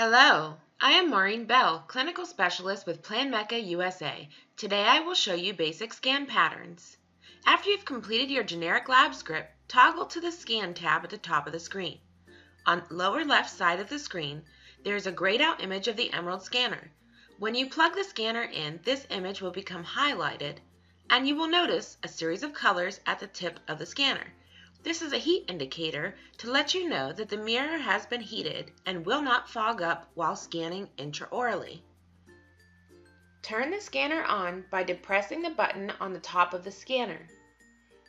Hello, I am Maureen Bell, Clinical Specialist with PlanMecca USA. Today I will show you basic scan patterns. After you've completed your generic lab script, toggle to the Scan tab at the top of the screen. On the lower left side of the screen, there is a grayed out image of the Emerald scanner. When you plug the scanner in, this image will become highlighted, and you will notice a series of colors at the tip of the scanner. This is a heat indicator to let you know that the mirror has been heated and will not fog up while scanning intraorally. Turn the scanner on by depressing the button on the top of the scanner.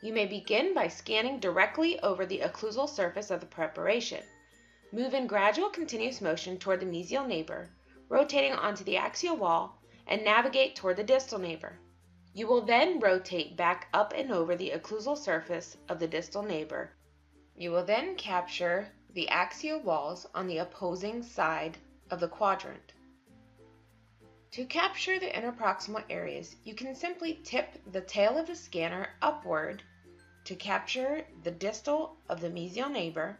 You may begin by scanning directly over the occlusal surface of the preparation. Move in gradual continuous motion toward the mesial neighbor, rotating onto the axial wall, and navigate toward the distal neighbor. You will then rotate back up and over the occlusal surface of the distal neighbor. You will then capture the axial walls on the opposing side of the quadrant. To capture the interproximal areas, you can simply tip the tail of the scanner upward to capture the distal of the mesial neighbor.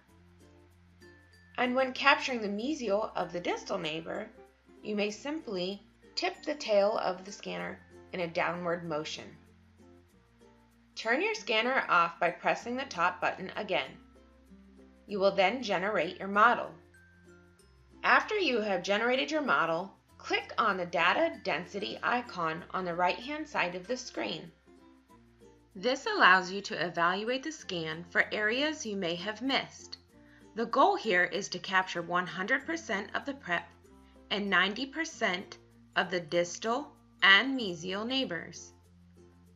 And when capturing the mesial of the distal neighbor, you may simply tip the tail of the scanner in a downward motion. Turn your scanner off by pressing the top button again. You will then generate your model. After you have generated your model, click on the data density icon on the right-hand side of the screen. This allows you to evaluate the scan for areas you may have missed. The goal here is to capture 100% of the prep and 90% of the distal and mesial neighbors.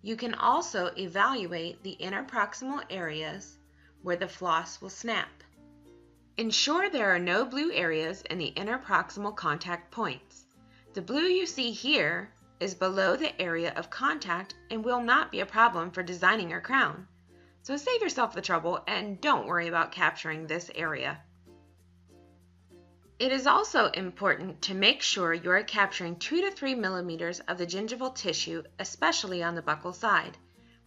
You can also evaluate the interproximal areas where the floss will snap. Ensure there are no blue areas in the interproximal contact points. The blue you see here is below the area of contact and will not be a problem for designing your crown. So save yourself the trouble and don't worry about capturing this area. It is also important to make sure you are capturing 2 to 3 millimeters of the gingival tissue, especially on the buccal side.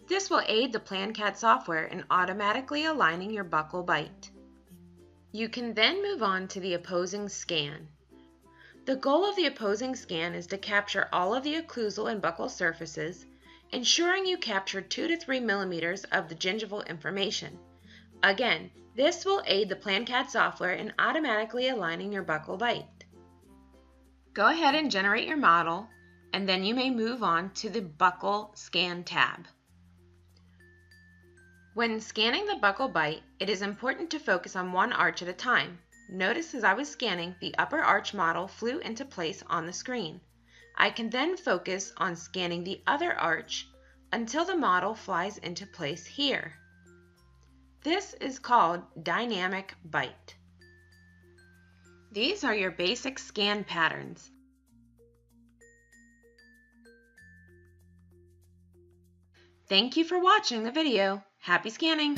This will aid the PlanCAD software in automatically aligning your buccal bite. You can then move on to the opposing scan. The goal of the opposing scan is to capture all of the occlusal and buccal surfaces, ensuring you capture 2 to 3 millimeters of the gingival information. Again, this will aid the PlanCAD software in automatically aligning your buccal bite. Go ahead and generate your model, and then you may move on to the Buccal Scan tab. When scanning the buccal bite, it is important to focus on one arch at a time. Notice as I was scanning, the upper arch model flew into place on the screen. I can then focus on scanning the other arch until the model flies into place here. This is called dynamic bite. These are your basic scan patterns. Thank you for watching the video. Happy scanning!